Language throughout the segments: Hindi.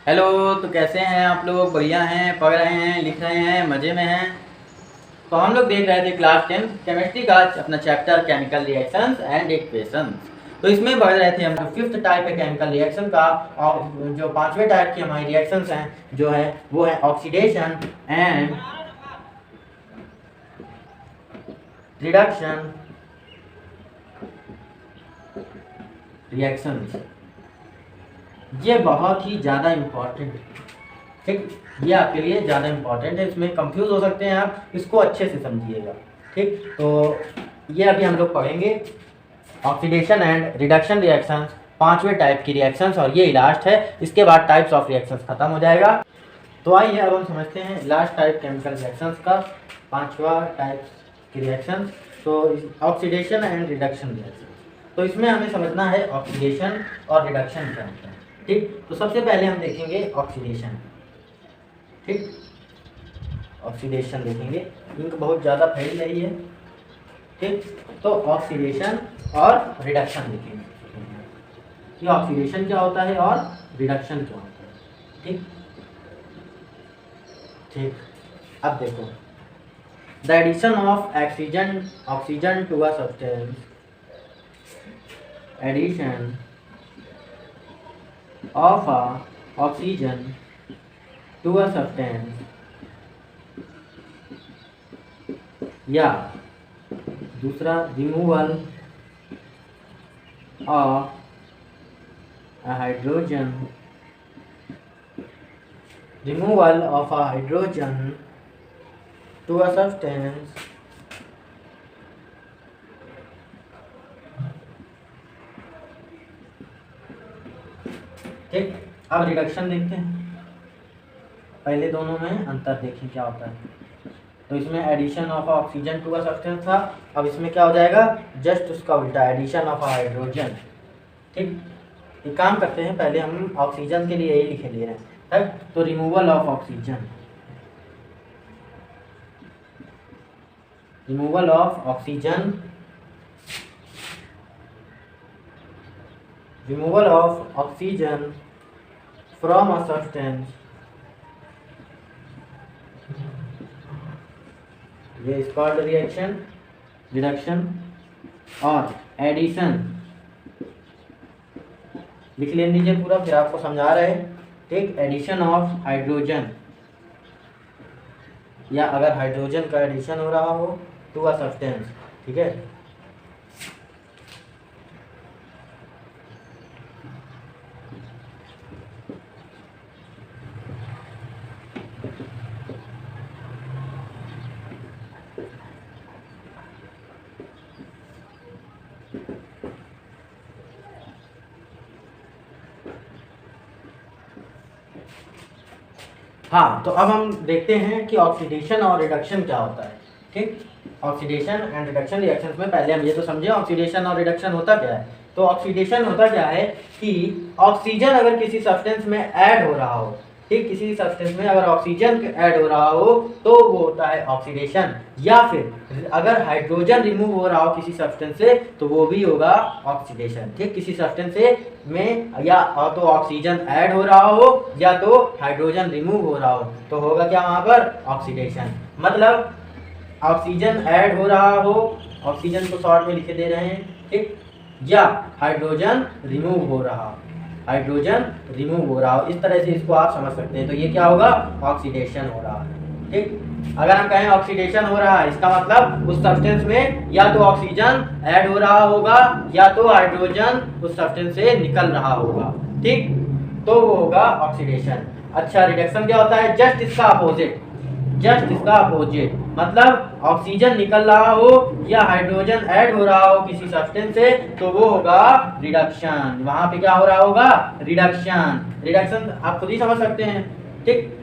हेलो। तो कैसे हैं आप लोग? बढ़िया हैं, पढ़ रहे हैं, लिख रहे हैं, मज़े में हैं। तो हम लोग देख रहे थे क्लास 10 केमिस्ट्री का अपना chapter chemical reactions and equations. तो इसमें बढ़ रहे थे हम लोग फिफ्थ टाइप है केमिकल रिएक्शन का, और जो पांचवें टाइप की हमारी रिएक्शंस हैं जो है वो है ऑक्सीडेशन एंड रिडक्शन रिएक्शंस। ये बहुत ही ज़्यादा इम्पॉर्टेंट है, ठीक। ये आपके लिए ज़्यादा इम्पॉर्टेंट है, इसमें कंफ्यूज हो सकते हैं आप, इसको अच्छे से समझिएगा, ठीक। तो ये अभी हम लोग पढ़ेंगे ऑक्सीडेशन एंड रिडक्शन रिएक्शंस, पांचवें टाइप की रिएक्शंस, और ये लास्ट है। इसके बाद टाइप्स ऑफ रिएक्शंस खत्म हो जाएगा। तो आइए अब हम समझते हैं लास्ट टाइप केमिकल रिएक्शंस का, पांचवा टाइप की रिएक्शंस। तो ऑक्सीडेशन एंड रिडक्शन रिएक्शन, तो इसमें हमें समझना है ऑक्सीडेशन और रिडक्शन क्या होता है, ठीक। तो सबसे पहले हम देखेंगे ऑक्सीडेशन, ठीक। ऑक्सीडेशन देखेंगे, इंक बहुत ज़्यादा फैल रही है, ठीक। तो ऑक्सीडेशन और रिडक्शन देखेंगे कि ऑक्सीडेशन क्या होता है और रिडक्शन क्या होता है, ठीक ठीक। अब देखो, the addition of oxygen to a substance, addition of oxygen to a substance, या दूसरा removal of a hydrogen to a substance, ठीक। अब रिडक्शन देखते हैं, पहले दोनों में अंतर देखें क्या होता है। तो इसमें addition of oxygen to a substance था, अब इसमें क्या हो जाएगा, जस्ट उसका उल्टा, एडिशन ऑफ हाइड्रोजन, ठीक। एक काम करते हैं, पहले हम ऑक्सीजन के लिए यही लिखे ले रहे हैं, ठीक। तो removal of oxygen, removal of oxygen, removal of oxygen from a substance, ये is called reaction reduction। और एडिशन लिख ले लीजिए पूरा, फिर आपको समझा रहे हैं, ठीक। एडिशन ऑफ हाइड्रोजन, या अगर हाइड्रोजन का एडिशन हो रहा हो टू अ सब्सटेंस, ठीक है। हाँ, तो अब हम देखते हैं कि ऑक्सीडेशन और रिडक्शन क्या होता है, ठीक। ऑक्सीडेशन एंड रिडक्शन रिएक्शंस में पहले हम ये तो समझे ऑक्सीडेशन और रिडक्शन होता क्या है। तो ऑक्सीडेशन होता क्या है कि ऑक्सीजन अगर किसी सब्सटेंस में ऐड हो रहा हो, ठीक, किसी सब्सटेंस में अगर ऑक्सीजन ऐड हो रहा हो तो वो होता है ऑक्सीडेशन, या फिर अगर हाइड्रोजन रिमूव हो रहा हो किसी सब्सटेंस से तो वो भी होगा ऑक्सीडेशन, ठीक। किसी सब्सटेंस से में या तो ऑक्सीजन ऐड हो रहा हो या तो हाइड्रोजन रिमूव हो रहा हो तो होगा क्या वहाँ पर, ऑक्सीडेशन। मतलब ऑक्सीजन ऐड हो रहा हो, ऑक्सीजन को शॉर्ट में लिखे दे रहे हैं, ठीक, या हाइड्रोजन रिमूव हो रहा हो, हाइड्रोजन रिमूव हो रहा हो, इस तरह से इसको आप समझ सकते हैं। तो ये क्या होगा, ऑक्सीडेशन हो रहा है, ठीक। अगर हम कहें ऑक्सीडेशन हो रहा है, इसका मतलब उस सब्सटेंस में या तो ऑक्सीजन ऐड हो रहा होगा या तो हाइड्रोजन उस सब्सटेंस से निकल रहा होगा, ठीक। तो वो होगा ऑक्सीडेशन। अच्छा, रिडक्शन क्या होता है, जस्ट इसका अपोजिट, जस्ट इसका अपोजिट, मतलब ऑक्सीजन निकल रहा हो या हाइड्रोजन ऐड हो रहा हो किसी सब्सटेंस से तो वो होगा रिडक्शन। वहां पे क्या हो रहा होगा, रिडक्शन। रिडक्शन आप खुद ही समझ सकते हैं, ठीक।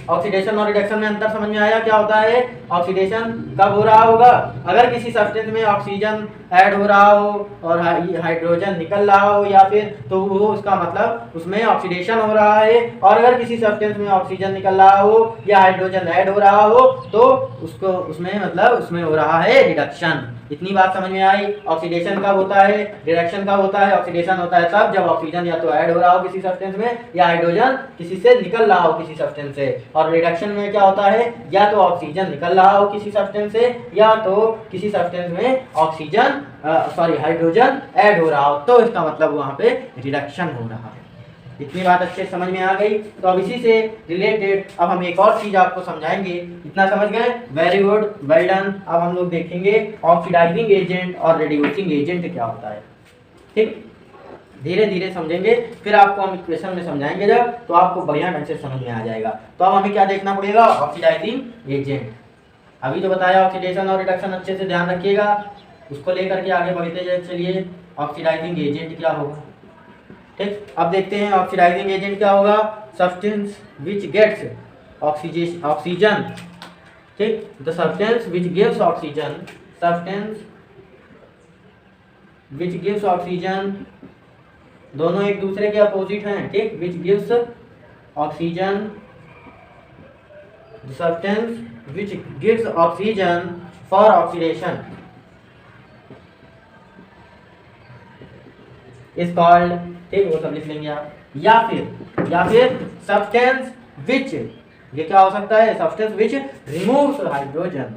ऑक्सीडेशन और रिडक्शन में अंतर समझ में आया क्या होता है। ऑक्सीडेशन कब हो रहा होगा? अगर किसी सब्सटेंस में ऑक्सीजन ऐड हो रहा हो और हाइड्रोजन निकल रहा हो, या फिर तो वो उसका मतलब उसमें ऑक्सीडेशन हो रहा है। और अगर किसी सब्सटेंस में ऑक्सीजन निकल रहा हो या हाइड्रोजन ऐड हो रहा हो तो उसको उसमें मतलब उसमें हो रहा है रिडक्शन। इतनी बात समझ में आई? ऑक्सीडेशन कब होता है, रिडक्शन कब होता है? ऑक्सीडेशन होता है तब जब ऑक्सीजन या तो ऐड हो रहा हो किसी सब्सटेंस में या हाइड्रोजन किसी से निकल रहा हो किसी सब्सटेंस से। और रिडक्शन में क्या होता है? या तो ऑक्सीजन निकल रहा हो किसी सब्सटेंस से या तो किसी सब्सटेंस में ऑक्सीजन हाइड्रोजन ऐड हो रहा हो, तो इसका मतलब वहां पे रिडक्शन हो रहा है। इतनी बात अच्छे समझ में आ गई। तो अब इसी से रिलेटेड अब हम एक और चीज आपको समझाएंगे। इतना समझ गए? Very good, well done. अब हम लोग देखेंगे ऑक्सीडाइजिंग एजेंट और रिड्यूसिंग एजेंट क्या होता है। ठीक, धीरे धीरे समझेंगे, फिर आपको हम इक्वेशन में समझाएंगे जब, तो आपको बढ़िया ढंग से समझ में आ जाएगा। तो अब हमें क्या देखना पड़ेगा? Oxidising agent. अभी तो बताया ऑक्सीडेशन और रिडक्शन, अच्छे से ध्यान रखिएगा, उसको लेकर के आगे बढ़ते चलिए। ऑक्सीडाइजिंग एजेंट क्या होगा? ठीक, अब देखते हैं ऑक्सीडाइजिंग एजेंट क्या होगा। सब्सटेंस विच गेट्स ऑक्सीजन, ठीक, the substance which gives oxygen, substance which gives oxygen, दोनों एक दूसरे के अपोजिट हैं। ठीक, which gives oxygen, the substance which gives oxygen for oxidation is called, ठीक, वो सब लिख लेंगे आप। या फिर सब्सटेंस विच, ये क्या हो सकता है? Substance which removes hydrogen,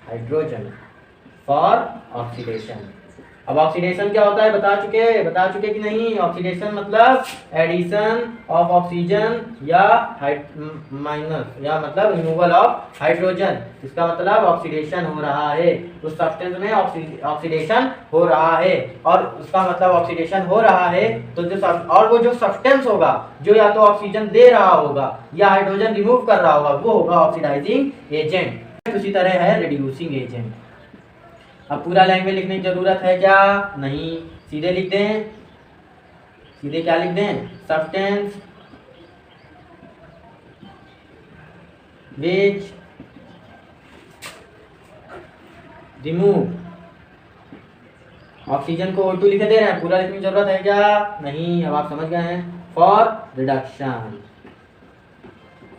hydrogen for oxidation. अब ऑक्सीडेशन क्या होता है बता चुके कि नहीं? ऑक्सीडेशन मतलब एडिशन ऑफ ऑक्सीजन या माइनस या मतलब रिमूवल ऑफ हाइड्रोजन, इसका मतलब ऑक्सीडेशन हो रहा है। उस सब्सटेंस में ऑक्सीडेशन हो रहा है और उसका मतलब ऑक्सीडेशन हो रहा है तो वो जो सब्सटेंस होगा जो या तो ऑक्सीजन दे रहा होगा या हाइड्रोजन रिमूव कर रहा होगा वो होगा ऑक्सीडाइजिंग एजेंट। उसी तरह है रिड्यूसिंग एजेंट। अब पूरा लैंग्वेज लिखने की जरूरत है क्या? नहीं, सीधे लिख दें। सीधे क्या लिख दें? सब्सटेंस विच रिमूव, ऑक्सीजन को O2 लिखे दे रहे हैं, पूरा लिखने की जरूरत है क्या? नहीं, अब आप समझ गए हैं। फॉर रिडक्शन,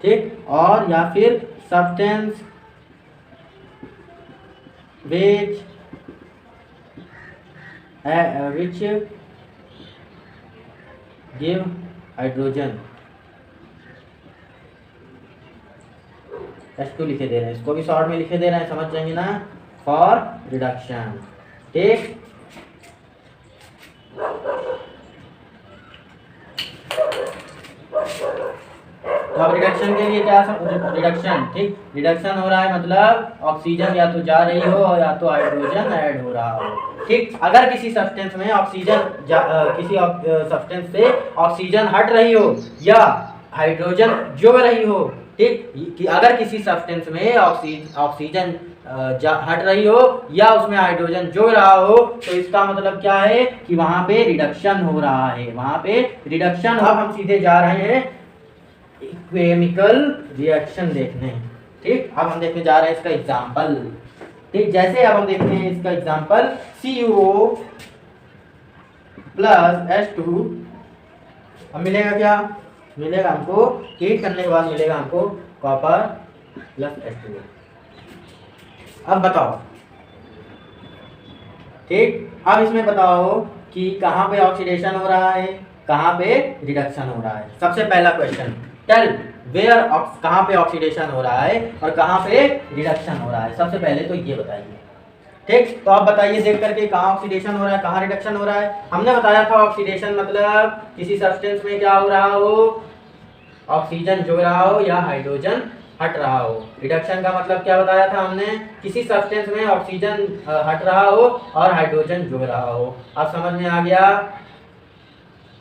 ठीक, और या फिर substance which give hydrogen, H2 लिखे दे रहे हैं, इसको भी शॉर्ट में लिखे दे रहे हैं, समझ जाएंगे ना? फॉर रिडक्शन, ठीक। तो अब रिडक्शन के लिए क्या रिडक्शन, ठीक, रिडक्शन हो रहा है मतलब ऑक्सीजन या तो जा रही हो या तो हाइड्रोजन ऐड हो रहा हो। ठीक, अगर किसी सब्सटेंस में ऑक्सीजन किसी सब्सटेंस से ऑक्सीजन हट रही हो या हाइड्रोजन जुड़ रही हो, ठीक, कि अगर किसी सब्सटेंस में ऑक्सीजन हट रही हो या उसमें हाइड्रोजन जुड़ रहा हो तो इसका मतलब क्या है कि वहां पे रिडक्शन हो रहा है, वहां पे रिडक्शन। अब हम सीधे जा रहे हैं केमिकल रिएक्शन देखने, ठीक। अब हम देखने जा रहे हैं इसका एग्जांपल, ठीक। जैसे अब हम देखते हैं इसका एग्जांपल CuO प्लस H2, अब मिलेगा क्या? मिलेगा हमको हीट करने के बाद मिलेगा हमको कॉपर प्लस H2O। अब बताओ, ठीक, अब इसमें बताओ कि कहाँ पे ऑक्सीडेशन हो रहा है, कहाँ पे रिडक्शन हो रहा है। सबसे पहला क्वेश्चन, टेल वेयर, कहाँ पे ऑक्सीडेशन हो रहा है और कहाँ पे रिडक्शन हो रहा है, सबसे पहले तो ये बताइए, ठीक। तो आप बताइए देख करके कहाँ ऑक्सीडेशन हो रहा है, कहाँ रिडक्शन हो रहा है। हमने बताया था ऑक्सीडेशन मतलब किसी सब्सटेंस में क्या हो रहा हो, ऑक्सीजन जुड़ रहा हो या हाइड्रोजन हट रहा हो। रिडक्शन का मतलब क्या बताया था हमने, किसी सब्सटेंस में ऑक्सीजन हट रहा हो और हाइड्रोजन जुड़ रहा हो। अब समझ में आ गया,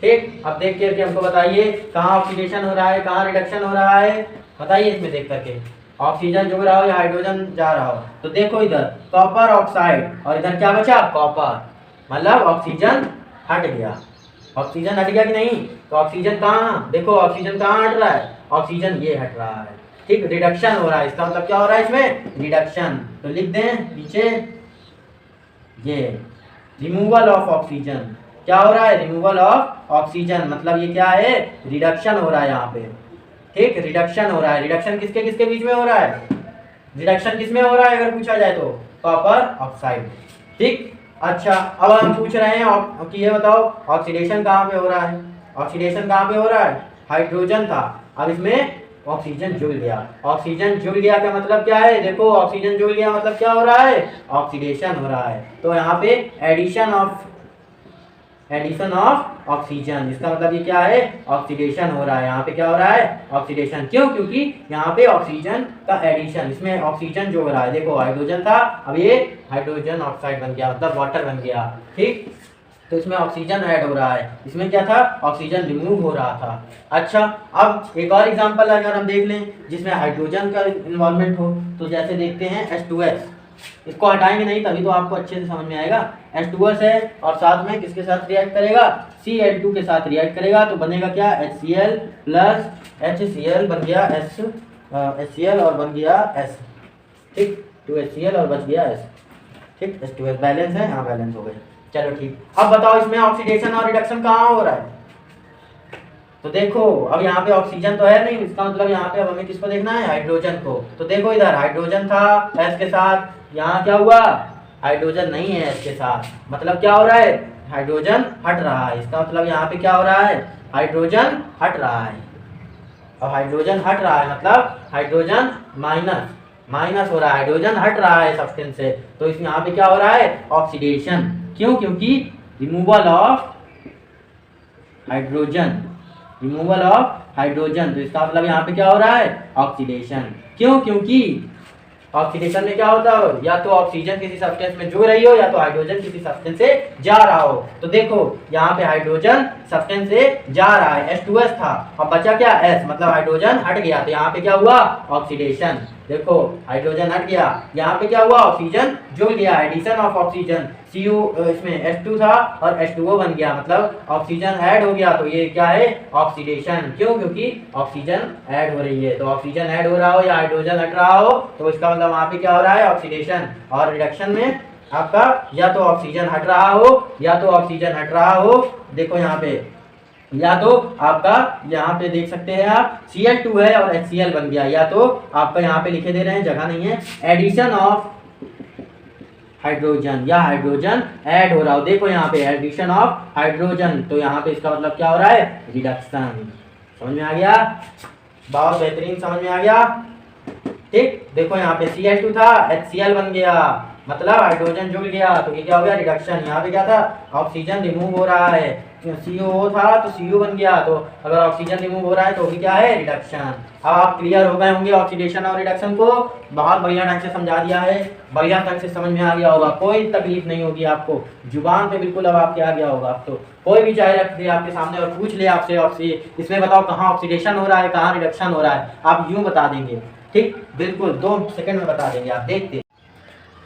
ठीक। अब देख करके हमको बताइए कहाँ ऑक्सीडेशन हो रहा है, कहाँ रिडक्शन हो रहा है, बताइए इसमें देख करके। ऑक्सीजन जुड़ रहा हो या हाइड्रोजन जा रहा हो, तो देखो इधर कॉपर ऑक्साइड और इधर क्या बचा, कॉपर, मतलब ऑक्सीजन हट गया ऑक्सीजन हट गया कि नहीं? तो ऑक्सीजन कहाँ, देखो ऑक्सीजन कहाँ हट रहा है, ऑक्सीजन ये हट रहा है, ठीक, रिडक्शन हो रहा है, इसका मतलब क्या हो रहा है इसमें, रिडक्शन। तो लिख दें नीचे ये रिमूवल ऑफ ऑक्सीजन, क्या हो रहा है, रिमूवल ऑफ ऑक्सीजन, मतलब ये क्या है, रिडक्शन हो रहा है यहाँ पे, ठीक, रिडक्शन हो रहा है। रिडक्शन किसके किसके बीच में हो रहा है, रिडक्शन किसमें हो रहा है अगर पूछा जाए तो, कॉपर ऑक्साइड, ठीक। अच्छा अब हम पूछ रहे हैं कि ये बताओ ऑक्सीडेशन कहाँ पे हो रहा है, ऑक्सीडेशन कहाँ पे हो रहा है, हाइड्रोजन था, अब इसमें ऑक्सीजन जुड़ गया, ऑक्सीजन जुड़ गया का मतलब क्या है, देखो ऑक्सीजन जुड़ गया मतलब क्या हो रहा है, ऑक्सीडेशन हो रहा है। तो यहाँ पे एडिशन ऑफ ऑक्सीजन, इसका मतलब ये क्या है, ऑक्सीडेशन हो रहा है, यहाँ पे क्या हो रहा है, ऑक्सीडेशन, क्यों, क्योंकि यहाँ पे ऑक्सीजन का एडिशन, इसमें ऑक्सीजन जो हो रहा है, देखो हाइड्रोजन था अब ये हाइड्रोजन ऑक्साइड बन गया, मतलब वाटर बन गया, ठीक। तो इसमें ऑक्सीजन ऐड हो रहा है, इसमें क्या था, ऑक्सीजन रिमूव हो रहा था। अच्छा अब एक और एग्जांपल अगर हम देख लें जिसमें हाइड्रोजन का इन्वॉल्वमेंट हो, तो जैसे देखते हैं H2S, इसको हटाएंगे नहीं तभी तो आपको अच्छे से समझ में आएगा। H2S है और साथ में किसके साथ रिएक्ट करेगा, Cl2 के साथ रिएक्ट करेगा, तो बनेगा क्या, HCl प्लस HCl बन गया HCl और बन गया S, ठीक, 2HCl और बच गया S, ठीक, H2S बैलेंस है, हाँ बैलेंस हो गए। चलो ठीक, अब बताओ इसमें ऑक्सीडेशन और रिडक्शन कहाँ हो रहा है, तो देखो अब यहाँ पे ऑक्सीजन तो है नहीं, इसका मतलब यहाँ पे अब हमें किसको देखना है, हाइड्रोजन को। तो देखो इधर हाइड्रोजन था S के साथ, यहाँ क्या हुआ, हाइड्रोजन नहीं है S के साथ, मतलब क्या हो रहा है, हाइड्रोजन हट रहा है, इसका मतलब यहाँ पे क्या हो रहा है, हाइड्रोजन हट रहा है। अब हाइड्रोजन हट रहा है मतलब हाइड्रोजन माइनस माइनस हो रहा है, हाइड्रोजन हट रहा है सब्सटेंस से, तो इसमें यहाँ पे क्या हो रहा है, ऑक्सीडेशन, क्यों, क्योंकि removal of hydrogen, removal of hydrogen, तो इसका मतलब यहाँ पे क्या हो रहा है, ऑक्सीडेशन, क्यों, क्योंकि ऑक्सीडेशन में क्या होता हो, या तो ऑक्सीजन किसी सब्सटेंस में जुड़ रही हो या तो हाइड्रोजन किसी सब्सटेंस से जा रहा हो। तो देखो यहाँ पे हाइड्रोजन सब्सटेंस से जा रहा है, H2S था, अब बचा क्या, S, मतलब हाइड्रोजन हट गया, तो यहाँ पे क्या हुआ, ऑक्सीडेशन, देखो हाइड्रोजन हट गया, यहाँ पे क्या हुआ, ऑक्सीजन जुड़ गया, एडिशन ऑफ ऑक्सीजन, Cu इसमें H2 था और H2O बन गया, मतलब ऑक्सीजन ऐड हो गया, तो ये क्या है, ऑक्सीडेशन, क्यों, क्योंकि ऑक्सीजन ऐड हो रही है, तो ऑक्सीजन ऐड हो रहा हो या हाइड्रोजन हट रहा हो तो इसका मतलब वहाँ पे क्या हो रहा है, ऑक्सीडेशन। और रिडक्शन में आपका या तो ऑक्सीजन हट रहा हो या तो ऑक्सीजन हट रहा हो, देखो यहाँ पे या तो आपका यहाँ पे देख सकते हैं आप Cl2 है और HCl बन गया, या तो आपका यहाँ पे लिखे दे रहे हैं, जगह नहीं है, एडिशन ऑफ हाइड्रोजन या हाइड्रोजन ऐड हो रहा हो, देखो यहाँ पे एडिशन ऑफ हाइड्रोजन, तो यहाँ पे इसका मतलब क्या हो रहा है, रिडक्शन। समझ में आ गया, बहुत बेहतरीन समझ में आ गया, ठीक। देखो यहाँ पे Cl2 था, HCl बन गया, मतलब हाइड्रोजन जुड़ गया, तो ये क्या हो गया, रिडक्शन। यहाँ पे क्या था, ऑक्सीजन रिमूव हो रहा है, CO था तो Cu बन गया, तो अगर ऑक्सीजन रिमूव हो रहा है तो भी क्या है, रिडक्शन। अब आप क्लियर हो गए होंगे ऑक्सीडेशन और रिडक्शन को, बहुत बढ़िया ढंग से समझा दिया है, बढ़िया ढंग से समझ में आ गया होगा, कोई तकलीफ नहीं होगी आपको, जुबान पे बिल्कुल अब आपके आ गया होगा। अब तो कोई भी चाहे रख दे आपके सामने और पूछ ले आपसे इसमें बताओ कहाँ ऑक्सीडेशन हो रहा है कहाँ रिडक्शन हो रहा है, आप यूँ बता देंगे, ठीक, बिल्कुल 2 सेकंड में बता देंगे, आप देखते।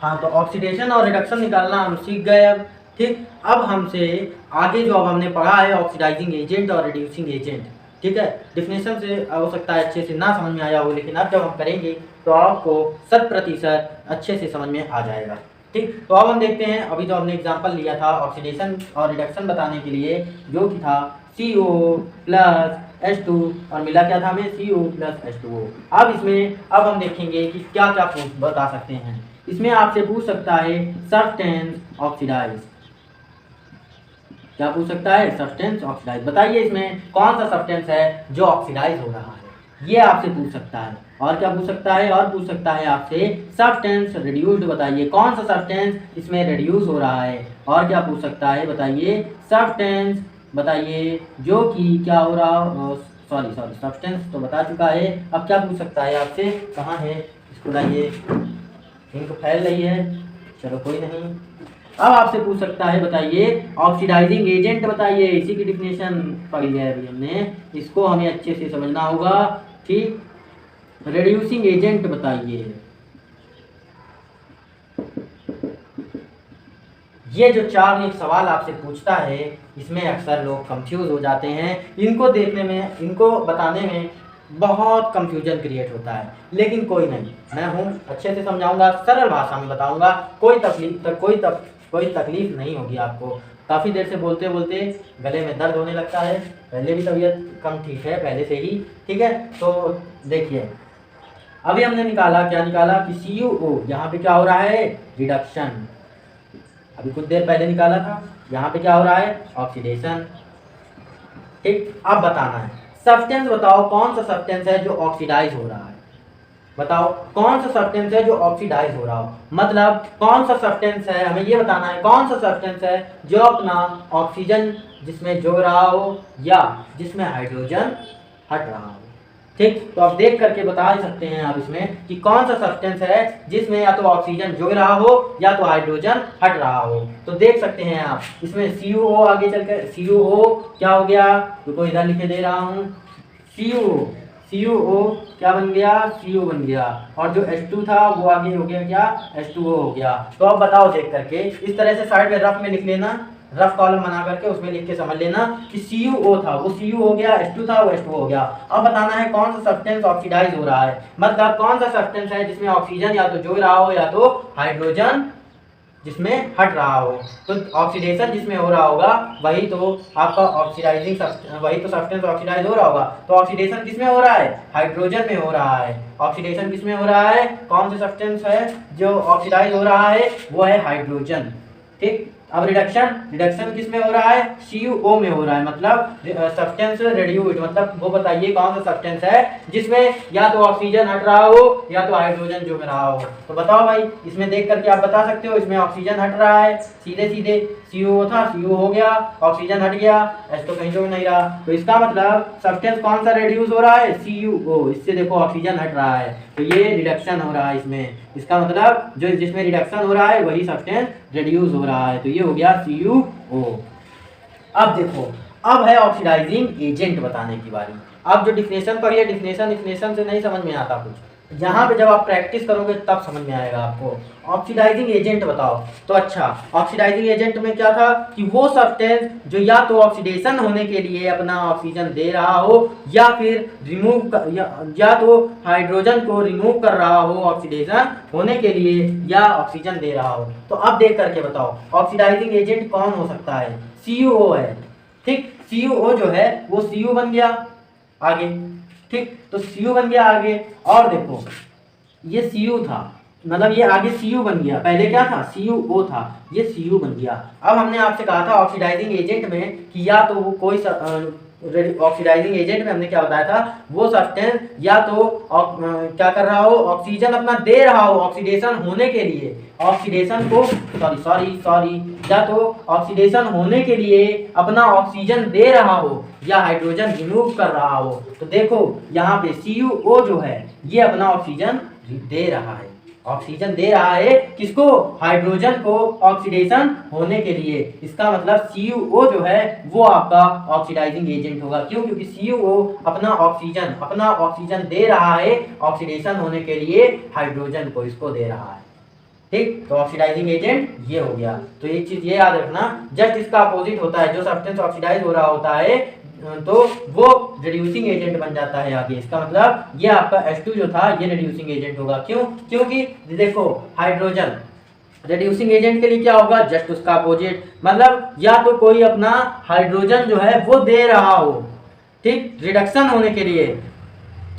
हाँ तो ऑक्सीडेशन और रिडक्शन निकालना हम सीख गए अब, ठीक। अब हमसे आगे जो अब हमने पढ़ा है ऑक्सीडाइजिंग एजेंट और रिड्यूसिंग एजेंट, ठीक है, डिफिनेशन से हो सकता है अच्छे से ना समझ में आया हो, लेकिन अब जब हम करेंगे तो आपको 100% अच्छे से समझ में आ जाएगा, ठीक। तो अब हम देखते हैं, अभी तो हमने एग्जांपल लिया था ऑक्सीडेशन और रिडक्शन बताने के लिए, जो कि था CO प्लस H2 और मिला क्या था हमें, CO प्लस H2O। अब इसमें अब हम देखेंगे कि क्या क्या बता सकते हैं, इसमें आपसे पूछ सकता है सब्सटेंस ऑक्सीडाइज, क्या पूछ सकता है, सब्सटेंस ऑक्सीडाइज, बताइए इसमें कौन सा सब्सटेंस है जो ऑक्सीडाइज हो रहा है, ये आपसे पूछ सकता है। और क्या पूछ सकता है, और पूछ सकता है आपसे सब्सटेंस रिड्यूस्ड, बताइए कौन सा सब्सटेंस इसमें रिड्यूस हो रहा है। और क्या पूछ सकता है, बताइए सब्सटेंस, बताइए जो कि क्या हो रहा, सॉरी सब्सटेंस तो बता चुका है, अब क्या पूछ सकता है आपसे, कहाँ है, इसको लाइए, इंक फैल रही है, चलो कोई नहीं। अब आपसे पूछ सकता है, बताइए ऑक्सीडाइजिंग एजेंट, बताइए, इसी की डिफिनेशन पढ़ी है अभी हमने, इसको हमें अच्छे से समझना होगा, ठीक। रिड्यूसिंग एजेंट बताइए, ये जो चार एक सवाल आपसे पूछता है, इसमें अक्सर लोग कंफ्यूज हो जाते हैं। इनको देखने में, इनको बताने में बहुत कंफ्यूजन क्रिएट होता है, लेकिन कोई नहीं, मैं हूँ, अच्छे से समझाऊंगा, सरल भाषा में बताऊंगा, कोई तकलीफ नहीं होगी आपको। काफ़ी देर से बोलते बोलते गले में दर्द होने लगता है, पहले भी तबीयत कम ठीक है पहले से ही, ठीक है। तो देखिए, अभी हमने निकाला, क्या निकाला कि CuO, यहाँ पे क्या हो रहा है, रिडक्शन। अभी कुछ देर पहले निकाला था, यहाँ पे क्या हो रहा है, ऑक्सीडेशन। ठीक, अब बताना है सब्सटेंस, बताओ कौन सा सब्सटेंस है जो ऑक्सीडाइज हो रहा है, बताओ कौन सा सब्सटेंस है जो ऑक्सीडाइज हो रहा हो, मतलब कौन सा सब्सटेंस है, हमें ये बताना है कौन सा सब्सटेंस है जो अपना ऑक्सीजन जिसमें जुड़ रहा हो या जिसमें हाइड्रोजन हट रहा हो। ठीक, तो आप देख करके बता ही सकते हैं आप इसमें कि कौन सा सब्सटेंस है जिसमें या तो ऑक्सीजन जुड़ रहा हो या तो हाइड्रोजन हट रहा हो। तो देख सकते हैं आप इसमें CuO, आगे चलकर CuO क्या हो गया, तो इधर लिखे दे रहा हूँ, CuO क्या बन गया, Cu बन गया, और जो H2 था वो आगे हो गया क्या, H2O हो गया। तो अब बताओ देख करके, इस तरह से साइड में रफ में लिख लेना, रफ कॉलम बना करके उसमें लिख के समझ लेना कि CuO था वो Cu हो गया, H2 था वो H2 हो गया। अब बताना है कौन सा सब्सटेंस ऑक्सीडाइज हो रहा है, मतलब कौन सा सब्सटेंस है जिसमें ऑक्सीजन या तो जुड़ रहा हो या तो हाइड्रोजन जिसमें हट रहा हो। तो ऑक्सीडेशन जिसमें हो रहा होगा वही तो आपका ऑक्सीडाइजिंग, वही तो सब्सटेंस ऑक्सीडाइज हो रहा होगा। तो ऑक्सीडेशन किसमें हो रहा है, हाइड्रोजन में हो रहा है। ऑक्सीडेशन किसमें हो रहा है, कौन से सब्सटेंस है जो ऑक्सीडाइज हो रहा है, वो है हाइड्रोजन। ठीक, अब रिडक्शन किस में हो रहा है, CuO में हो रहा है, मतलब सब्सटेंस रिड्यूस्ड, मतलब वो बताइए कौन सा सब्सटेंस है जिसमें या तो ऑक्सीजन हट रहा हो या तो हाइड्रोजन जुड़ रहा हो। तो बताओ भाई, इसमें देख करके आप बता सकते हो, इसमें ऑक्सीजन हट रहा है, सीधे सीधे CuO था, CuO हो गया, ऑक्सीजन हट गया, H तो कहीं जुड़ नहीं रहा, तो इसका मतलब सब्सटेंस कौन सा रिड्यूस हो रहा है, CuO, इससे देखो ऑक्सीजन हट रहा है, तो ये रिडक्शन हो रहा है इसमें। इसका मतलब जो जिसमें रिडक्शन हो रहा है वही सब्सटेंस रिड्यूस हो रहा है, तो ये हो गया CuO। अब देखो, अब है ऑक्सीडाइजिंग एजेंट बताने की बारी। अब जो डिफिनेशन पर, ये डिफिनेशन से नहीं समझ में आता कुछ, यहाँ पे जब आप प्रैक्टिस करोगे तब समझ में आएगा आपको। ऑक्सीडाइजिंग एजेंट बताओ, तो अच्छा, ऑक्सीडाइजिंग एजेंट में क्या था कि वो सब्सटेंस जो या तो ऑक्सीडेशन होने के लिए अपना ऑक्सीजन दे रहा हो या फिर या तो हाइड्रोजन को रिमूव कर रहा हो ऑक्सीडेशन होने के लिए या ऑक्सीजन दे रहा हो। तो अब देख करके बताओ ऑक्सीडाइजिंग एजेंट कौन हो सकता है, CuO है। ठीक, CuO जो है वो Cu बन गया आगे, ठीक, तो Cu बन गया आगे, और देखो ये Cu था, मतलब ये आगे Cu बन गया, पहले क्या था, CuO था, ये Cu बन गया। अब हमने आपसे कहा था ऑक्सीडाइजिंग एजेंट में कि या तो वो कोई ऑक्सीडाइजिंग एजेंट में हमने क्या बताया था, वो सब्सटेंस या तो क्या कर रहा हो, ऑक्सीजन अपना दे रहा हो ऑक्सीडेशन होने के लिए, ऑक्सीडेशन को सॉरी या तो ऑक्सीडेशन होने के लिए अपना ऑक्सीजन दे रहा हो या हाइड्रोजन रिमूव कर रहा हो। तो देखो यहाँ पे CuO जो है ये अपना ऑक्सीजन दे रहा है, ऑक्सीजन दे रहा है किसको, हाइड्रोजन को ऑक्सीडेशन होने के लिए। इसका मतलब CuO जो है वो आपका ऑक्सीडाइजिंग एजेंट होगा। क्यों, क्योंकि CuO अपना ऑक्सीजन दे रहा है ऑक्सीडेशन होने के लिए हाइड्रोजन को, इसको दे रहा है। ठीक, तो ऑक्सीडाइजिंग एजेंट ये हो गया। तो एक चीज ये याद रखना, जस्ट इसका अपोजिट होता है, जो सब्सटेंस ऑक्सीडाइज हो रहा होता है तो वो रिड्यूसिंग एजेंट बन जाता है आगे। इसका मतलब ये आपका H2 जो था ये रिड्यूसिंग एजेंट होगा। क्यों, क्योंकि देखो हाइड्रोजन रिड्यूसिंग एजेंट के लिए क्या होगा, जस्ट उसका अपोजिट, मतलब या तो कोई अपना हाइड्रोजन जो है वो दे रहा हो, ठीक, रिडक्शन होने के लिए,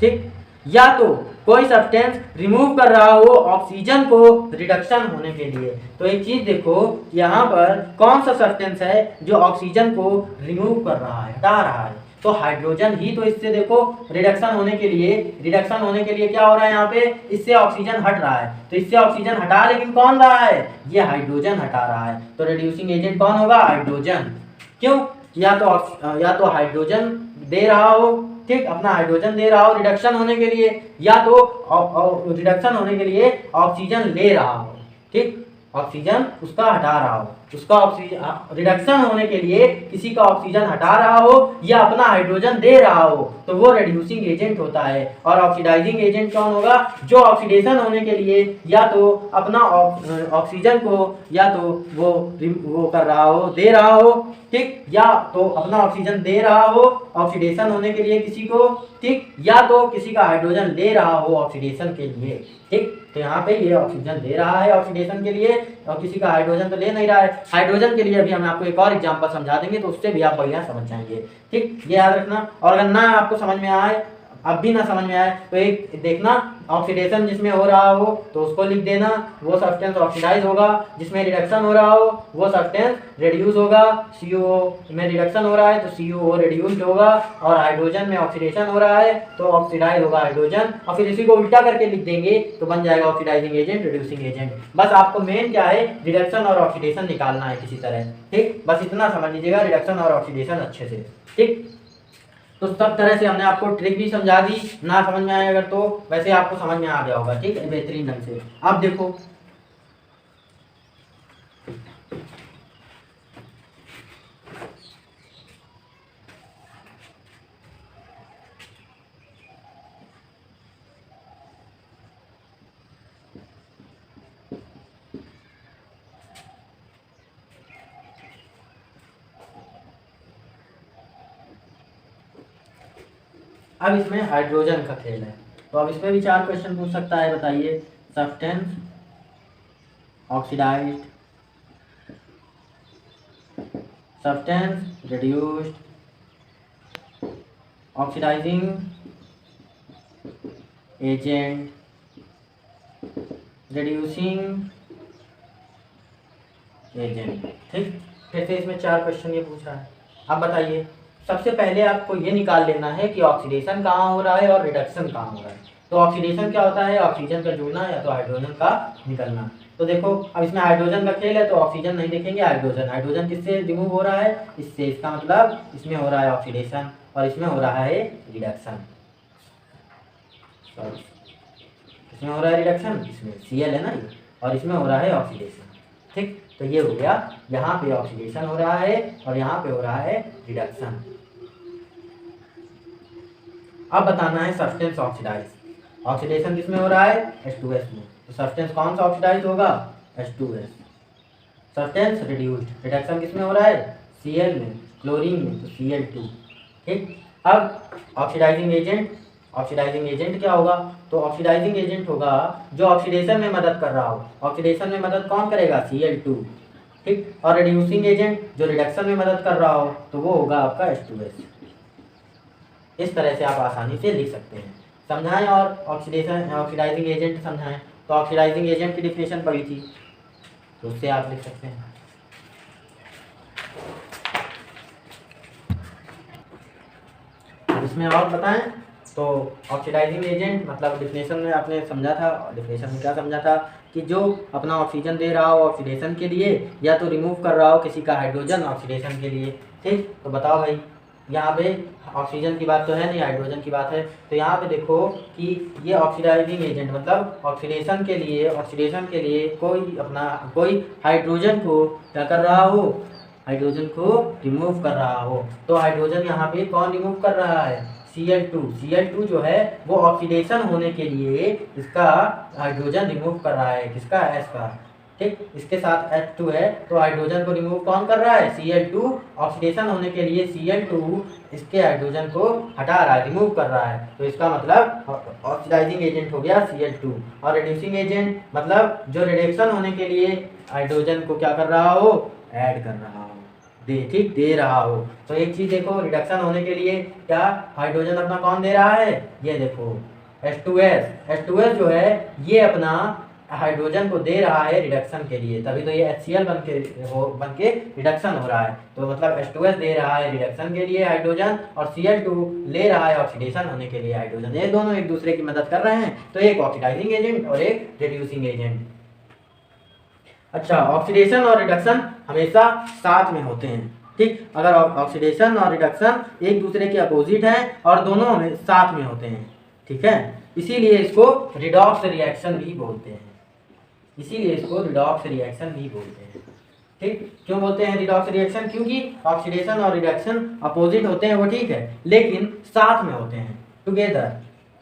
ठीक, या तो कोई सब्सटेंस रिमूव कर रहा हो ऑक्सीजन को रिडक्शन होने के लिए। तो एक चीज देखो यहाँ पर कौन सा सब्सटेंस है जो ऑक्सीजन को रिमूव कर रहा है, हटा रहा है, तो हाइड्रोजन ही। तो इससे देखो रिडक्शन होने के लिए क्या हो रहा है यहाँ पे, इससे ऑक्सीजन हट रहा है, तो इससे ऑक्सीजन हटा लेकिन कौन रहा है, ये हाइड्रोजन हटा रहा है। तो रिड्यूसिंग एजेंट कौन होगा, हाइड्रोजन। क्यों, या तो हाइड्रोजन दे रहा हो, ठीक, अपना हाइड्रोजन दे रहा हो रिडक्शन होने के लिए, या तो रिडक्शन होने के लिए ऑक्सीजन ले रहा हो। ठीक, ऑक्सीजन उसका हटा रहा हो, उसका ऑक्सीजन रिडक्शन होने के लिए किसी का ऑक्सीजन हटा रहा हो या अपना हाइड्रोजन दे रहा हो तो वो रिड्यूसिंग एजेंट होता है। और ऑक्सीडाइजिंग एजेंट कौन होगा? जो ऑक्सीडेशन होने के लिए या तो अपना ऑक्सीजन को या तो वो कर रहा हो, दे रहा हो, ठीक, या तो अपना ऑक्सीजन दे रहा हो ऑक्सीडेशन होने के लिए किसी को, ठीक, या तो किसी का हाइड्रोजन ले रहा हो ऑक्सीडेशन के लिए, ठीक। तो यहाँ पे ये ऑक्सीजन दे रहा है ऑक्सीडेशन के लिए और किसी का हाइड्रोजन तो ले नहीं रहा है। हाइड्रोजन के लिए अभी हम आपको एक और एग्जांपल समझा देंगे तो उससे भी आप बढ़िया समझ जाएंगे, ठीक। ये याद रखना। और अगर ना आपको समझ में आए, अब भी ना समझ में आए तो एक देखना, ऑक्सीडेशन जिसमें हो रहा हो तो उसको लिख देना, वो सब्सटेंस ऑक्सीडाइज होगा। जिसमें रिडक्शन हो रहा हो वो सब्सटेंस रिड्यूस होगा। CuO में रिडक्शन हो रहा है तो CuO रिड्यूस्ड होगा। और हाइड्रोजन में ऑक्सीडेशन हो रहा है तो ऑक्सीडाइज होगा हाइड्रोजन। और फिर इसी को उल्टा करके लिख देंगे तो बन जाएगा ऑक्सीडाइजिंग एजेंट, रिड्यूसिंग एजेंट। बस आपको मेन क्या है, रिडक्शन और ऑक्सीडेशन निकालना है किसी तरह, ठीक। बस इतना समझ लीजिएगा, रिडक्शन और ऑक्सीडेशन अच्छे से, ठीक। तो सब तरह से हमने आपको ट्रिक भी समझा दी, ना समझ में आए अगर तो वैसे आपको समझ में आ गया होगा, ठीक है, बेहतरीन ढंग से। अब देखो अब इसमें हाइड्रोजन का खेल है तो अब इसमें भी 4 क्वेश्चन पूछ सकता है। बताइए, substance oxidised, substance reduced, oxidising agent, reducing agent, ठीक। फिर से इसमें 4 क्वेश्चन ये पूछ रहा है। अब बताइए, सबसे पहले आपको ये निकाल लेना है कि ऑक्सीडेशन कहाँ हो रहा है और रिडक्शन कहाँ हो रहा है। तो ऑक्सीडेशन क्या होता है? ऑक्सीजन का जुड़ना या तो हाइड्रोजन का निकलना। तो देखो अब इसमें हाइड्रोजन का खेल है तो ऑक्सीजन नहीं देखेंगे, हाइड्रोजन। हाइड्रोजन किससे रिमूव हो रहा है? इससे। इसका मतलब इसमें हो रहा है ऑक्सीडेशन और इसमें हो रहा है रिडक्शन। इसमें हो रहा है रिडक्शन, इसमें Cl है ना ये, और इसमें हो रहा है ऑक्सीडेशन, ठीक। तो ये हो गया, यहाँ पे ऑक्सीडेशन हो रहा है और यहाँ पे हो रहा है रिडक्शन। अब बताना है सब्सटेंस ऑक्सीडाइज। ऑक्सीडेशन किसमें हो रहा है? H2S में। तो सब्सटेंस कौन सा ऑक्सीडाइज होगा? H2S। सब्सटेंस रिड्यूस्ड, रिडक्शन किसमें हो रहा है? Cl में, क्लोरीन में, तो Cl2, ठीक। अब ऑक्सीडाइजिंग एजेंट, ऑक्सीडाइजिंग एजेंट क्या होगा? तो ऑक्सीडाइजिंग एजेंट होगा जो ऑक्सीडेशन में मदद कर रहा हो। ऑक्सीडेशन में मदद कौन करेगा? Cl2, ठीक। और रिड्यूसिंग एजेंट जो रिडक्शन में मदद कर रहा हो तो वो होगा आपका H2S। इस तरह से आप आसानी से लिख सकते हैं। समझाएं और ऑक्सीडाइजिंग एजेंट समझाएं। तो ऑक्सीडाइजिंग एजेंट की डिफिनेशन पढ़ी थी तो उससे आप लिख सकते हैं। इसमें और बताएं तो ऑक्सीडाइजिंग एजेंट मतलब डिफिनेशन में आपने समझा था, डिफिनेशन में क्या समझा था कि जो अपना ऑक्सीजन दे रहा हो ऑक्सीडेशन के लिए या तो रिमूव कर रहा हो किसी का हाइड्रोजन ऑक्सीडेशन के लिए, ठीक। तो बताओ भाई, यहाँ पे ऑक्सीजन की बात तो है नहीं, हाइड्रोजन की बात है। तो यहाँ पे देखो कि ये ऑक्सीडाइजिंग एजेंट मतलब ऑक्सीडेशन के लिए कोई हाइड्रोजन को क्या कर रहा हो? हाइड्रोजन को रिमूव कर रहा हो। तो हाइड्रोजन यहाँ पे कौन रिमूव कर रहा है? Cl2 जो है वो ऑक्सीडेशन होने के लिए इसका हाइड्रोजन रिमूव कर रहा है। किसका? S का, ठीक। इसके साथ H2 है तो हाइड्रोजन को रिमूव कौन कर रहा है? Cl2। ऑक्सीडेशन होने के लिए Cl2 इसके हाइड्रोजन को हटा रहा है, रिमूव कर रहा है। तो इसका मतलब ऑक्सीडाइजिंग एजेंट हो गया Cl2। और रिड्यूसिंग एजेंट मतलब जो रिडक्शन होने के लिए हाइड्रोजन को क्या कर रहा हो? ऐड कर रहा हो, ठीक, दे रहा हो। तो एक चीज देखो, रिडक्शन होने के लिए क्या हाइड्रोजन अपना कौन दे रहा है? ये देखो H2S जो है ये अपना हाइड्रोजन को दे रहा है रिडक्शन के लिए, तभी तो ये HCl बन के रिडक्शन हो रहा है। तो मतलब H2S दे रहा है रिडक्शन के लिए हाइड्रोजन और Cl2 ले रहा है ऑक्सीडेशन होने के लिए हाइड्रोजन। ये दोनों एक दूसरे की मदद कर रहे हैं। तो एक ऑक्सीडाइजिंग एजेंट और एक रिड्यूसिंग एजेंट। अच्छा, ऑक्सीडेशन और रिडक्शन हमेशा साथ में होते हैं, ठीक। अगर ऑक्सीडेशन और रिडक्शन एक दूसरे के अपोजिट हैं और दोनों में साथ में होते हैं, ठीक है, इसीलिए इसको रिडॉक्स रिएक्शन भी बोलते हैं। इसीलिए इसको रिडॉक्स रिएक्शन भी बोलते हैं। ठीक, क्यों बोलते हैं रिडॉक्स रिएक्शन? क्योंकि ऑक्सीडेशन और रिडक्शन अपोजिट होते हैं, वो ठीक है, लेकिन साथ में होते हैं, टुगेदर।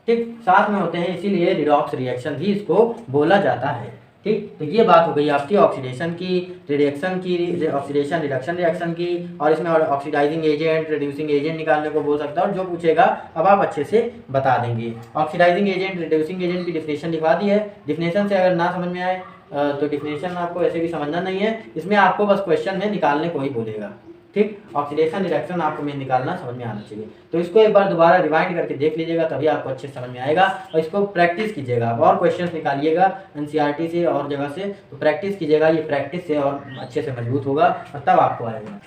ठीक, साथ में होते हैं, इसीलिए रिडॉक्स रिएक्शन भी इसको बोला जाता है। ठीक, तो ये बात हो गई आपकी ऑक्सीडेशन की, रिडक्शन की, ऑक्सीडेशन रिडक्शन रिएक्शन की, और इसमें ऑक्सीडाइजिंग एजेंट, रिड्यूसिंग एजेंट निकालने को बोल सकता है, और जो पूछेगा अब आप अच्छे से बता देंगे। ऑक्सीडाइजिंग एजेंट, रिड्यूसिंग एजेंट की डिफिनेशन लिखवा दी है। डिफिनेशन से अगर ना समझ में आए तो डिफिनेशन आपको ऐसे भी समझना नहीं है, इसमें आपको बस क्वेश्चन में निकालने को ही बोलेगा। ठीक, ऑक्सीडेशन रिडक्शन आपको में निकालना समझ में आना चाहिए। तो इसको एक बार दोबारा रिवाइंड करके देख लीजिएगा, तभी आपको अच्छे से समझ में आएगा, और इसको प्रैक्टिस कीजिएगा, और क्वेश्चंस निकालिएगा एनसीईआरटी से और जगह से, तो प्रैक्टिस कीजिएगा, ये प्रैक्टिस से और अच्छे से मजबूत होगा, और तब आपको आएगा।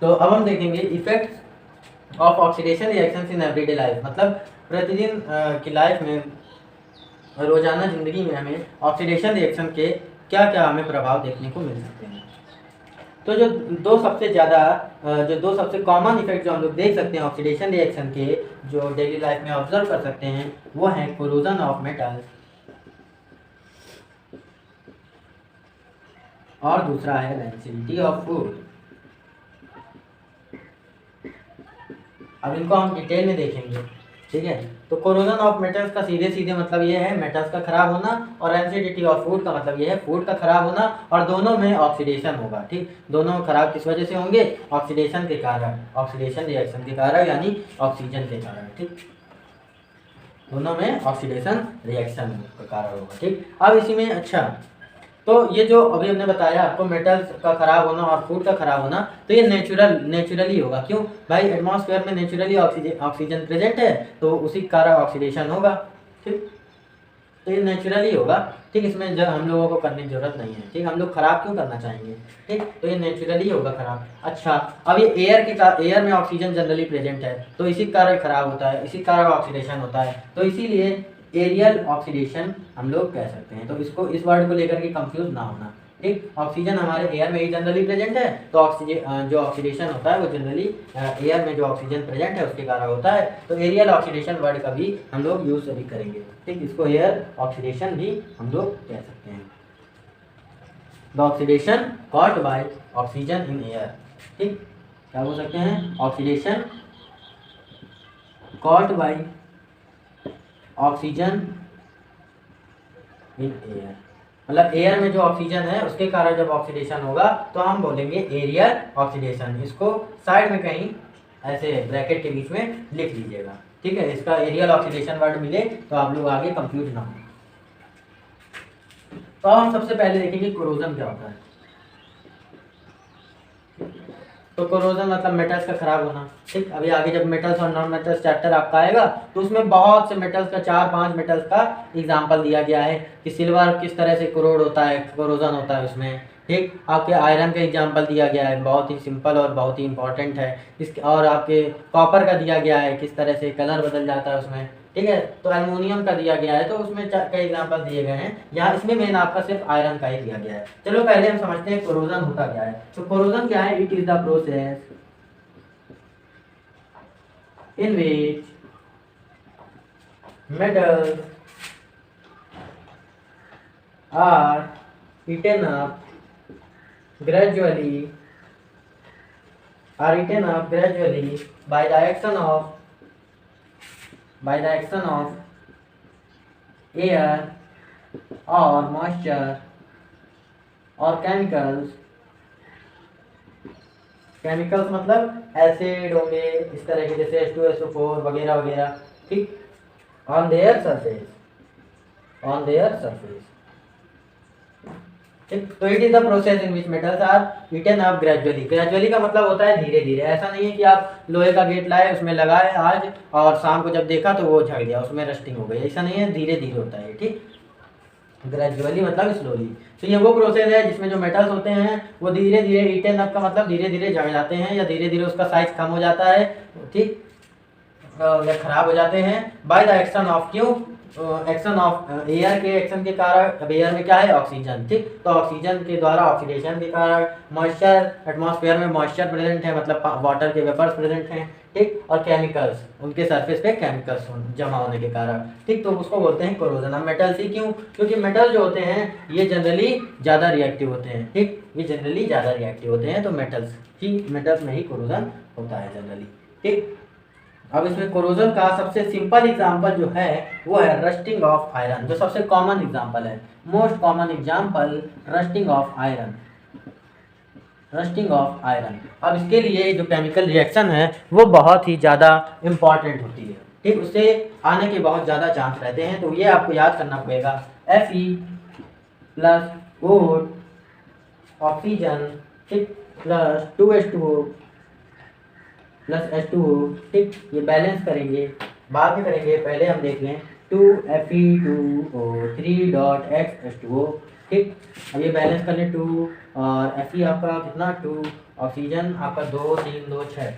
तो अब हम देखेंगे effect of oxidation reactions in everyday life, मतलब प्रतिदिन की लाइफ में, रोजाना जिंदगी में हमें ऑक्सीडेशन रिएक्शन के क्या क्या हमें प्रभाव देखने को मिल सकते हैं। तो जो दो सबसे कॉमन इफेक्ट जो हम लोग देख सकते हैं ऑक्सीडेशन रिएक्शन के, जो डेली लाइफ में ऑब्जर्व कर सकते हैं, वो है कोरोजन ऑफ मेटल, और दूसरा है रेंसिडिटी ऑफ फूड। अब इनको हम डिटेल में देखेंगे, ठीक है। तो कोरोजन ऑफ मेटल्स का सीधे सीधे मतलब ये है मेटल्स का खराब होना, और रेंसिडिटी ऑफ फूड का मतलब ये है फूड का खराब होना, और दोनों में ऑक्सीडेशन होगा। ठीक, दोनों खराब किस वजह से होंगे? ऑक्सीडेशन के कारण, ऑक्सीडेशन रिएक्शन के कारण, यानी ऑक्सीजन के कारण। ठीक, दोनों में ऑक्सीडेशन रिएक्शन का कारण होगा। ठीक, अब इसी में अच्छा, तो ये जो अभी हमने बताया आपको मेटल्स का खराब होना और फूड का खराब होना, तो ये नेचुरली होगा। क्यों भाई? एटमॉस्फेयर में नेचुरली ऑक्सीजन प्रेजेंट है, तो उसी कारण ऑक्सीडेशन होगा। ठीक, तो ये नेचुरली होगा। ठीक, इसमें जो हम लोगों को करने की जरूरत नहीं है। ठीक, हम लोग खराब क्यों करना चाहेंगे? ठीक, तो ये नेचुरली होगा खराब। अच्छा, अब ये एयर में ऑक्सीजन जनरली प्रेजेंट है, तो इसी कारण खराब होता है, इसी कारण ऑक्सीडेशन होता है, तो इसीलिए एरियल ऑक्सीडेशन हम लोग कह सकते हैं। तो इसको, इस वर्ड को लेकर के कंफ्यूज ना होना। ठीक, ऑक्सीजन हमारे एयर में ही जनरली प्रेजेंट है, तो ऑक्सीजन जो ऑक्सीडेशन होता है वो जनरली एयर में जो ऑक्सीजन प्रेजेंट है उसके कारण होता है। तो एरियल ऑक्सीडेशन वर्ड का भी हम लोग यूज अभी करेंगे। ठीक, इसको एयर ऑक्सीडेशन भी हम लोग कह सकते हैं। The oxidation caused by oxygen in air. ठीक, क्या बोल सकते हैं? Oxidation caused by oxygen in air, मतलब एयर में जो ऑक्सीजन है उसके कारण जब ऑक्सीडेशन होगा तो हम बोलेंगे एरियल ऑक्सीडेशन। इसको साइड में कहीं ऐसे ब्रैकेट के बीच में लिख लीजिएगा। ठीक है, इसका एरियल ऑक्सीडेशन वर्ड मिले तो आप लोग आगे कंफ्यूज ना हो। तो हम सबसे पहले देखेंगे कोरोजन क्या होता है। तो कोरोजन मतलब मेटल्स का खराब होना। ठीक, अभी आगे जब मेटल्स और नॉन मेटल्स चैप्टर आपका आएगा तो उसमें बहुत से मेटल्स का, 4-5 मेटल्स का एग्जांपल दिया गया है कि सिल्वर किस तरह से कोरोड होता है, कोरोजन होता है उसमें। ठीक, आपके आयरन का एग्जांपल दिया गया है, बहुत ही सिंपल और बहुत ही इंपॉर्टेंट है। इसके और आपके कॉपर का दिया गया है, किस तरह से कलर बदल जाता है उसमें। ठीक है, तो एल्युमिनियम का दिया गया है, तो उसमें कई एग्जांपल दिए गए हैं। यहाँ इसमें मेन आपका सिर्फ आयरन का ही दिया गया है। चलो पहले हम समझते हैं कोरोजन होता क्या है। तो कोरोजन क्या है? It is the process in which metals are eaten up gradually by the action of air or moisture or chemicals मतलब एसिड होंगे इस तरह के, जैसे H2SO4 वगैरह वगैरह। ठीक, ऑन देयर सरफेस। ठीक, तो it is the process in which metals are eaten up gradually का मतलब होता है धीरे धीरे। ऐसा नहीं है कि आप लोहे का गेट लाए, उसमें लगाए आज और शाम को जब देखा तो वो झड़ गया, उसमें रस्टिंग हो गई, ऐसा नहीं है, धीरे धीरे होता है। ठीक, ग्रेजुअली मतलब स्लोली। तो ये वो प्रोसेस है जिसमें जो मेटल्स होते हैं वो धीरे धीरे, ईटन अप का मतलब धीरे धीरे झड़ जाते हैं, या धीरे धीरे उसका साइज कम हो जाता है। ठीक, या खराब हो जाते हैं बाय द एक्शन ऑफ, क्यों? एक्शन ऑफ एयर के एक्शन के कारण। अब एयर में क्या है? ऑक्सीजन। ठीक, तो ऑक्सीजन के द्वारा ऑक्सीडेशन के कारण। मॉइस्चर, एटमॉस्फेयर में मॉइस्चर प्रेजेंट है, मतलब वाटर के वेपर्स प्रेजेंट हैं। ठीक, और केमिकल्स, उनके सरफेस पे केमिकल्स जमा होने के कारण, ठीक, तो उसको बोलते हैं कोरोजन। अब मेटल्स ही क्यों? क्योंकि मेटल जो होते हैं ये जनरली ज़्यादा रिएक्टिव होते हैं, ठीक, ये जनरली ज़्यादा रिएक्टिव होते हैं, तो मेटल्स में ही कोरोजन होता है जनरली, ठीक। अब इसमें कोरोजन का सबसे सिंपल एग्जांपल जो है वो है रस्टिंग ऑफ आयरन, जो सबसे कॉमन एग्जांपल है, most common example, rusting of iron, rusting of iron. अब इसके लिए जो केमिकल रिएक्शन है वो बहुत ही ज़्यादा इम्पॉर्टेंट होती है, ठीक, उससे आने के बहुत ज़्यादा चांस रहते हैं, तो ये आपको याद करना पड़ेगा। Fe प्लस O ऑक्सीजन, ठीक, प्लस 2H2O प्लस H2O, ठीक, ये बैलेंस करेंगे, बाद में करेंगे, पहले हम देख लें 2Fe2O3.X H2O, ठीक। अब ये बैलेंस कर लें 2 और Fe आपका कितना 2, ऑक्सीजन आपका 2 3 2 6,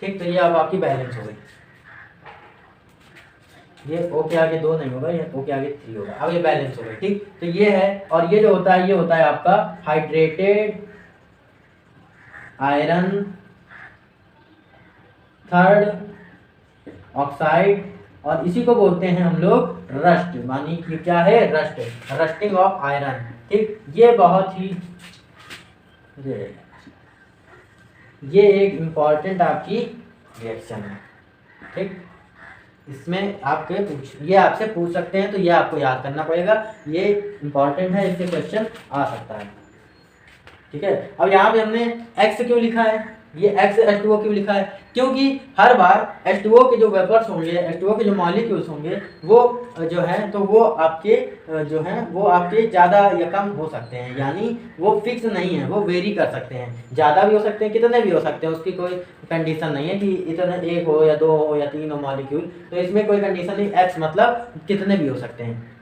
ठीक, तो ये अब आपकी बैलेंस हो गई। ये O के आगे 2 नहीं होगा, ये O के आगे 3 होगा, अब ये बैलेंस हो गई, ठीक। तो ये है, और ये जो होता है ये होता है आपका हाइड्रेटेड आयरन थर्ड ऑक्साइड, और इसी को बोलते हैं हम लोग रस्ट, मानी कि क्या है रस्ट, रस्टिंग ऑफ आयरन, ठीक। ये बहुत ही ये एक इम्पॉर्टेंट आपकी रिएक्शन है, ठीक। इसमें ये आपसे पूछ सकते हैं, तो ये आपको याद करना पड़ेगा, ये इम्पॉर्टेंट है, इससे क्वेश्चन आ सकता है, ठीक है। अब यहाँ पे हमने X क्यों लिखा है, ये X H2O क्यों लिखा है? क्योंकि हर बार H2O के जो वेपर्स होंगे, H2O के जो मॉलिक्यूल्स होंगे वो जो है तो वो आपके जो हैं वो आपके ज़्यादा या कम हो सकते हैं, यानी वो फिक्स नहीं है, वो वेरी कर सकते हैं, ज़्यादा भी हो सकते हैं, कितने भी हो सकते हैं, उसकी कोई कंडीशन नहीं है कि इतना 1 हो या 2 हो या 3 हो मॉलिक्यूल, तो इसमें कोई कंडीशन नहीं, X मतलब कितने भी हो सकते हैं।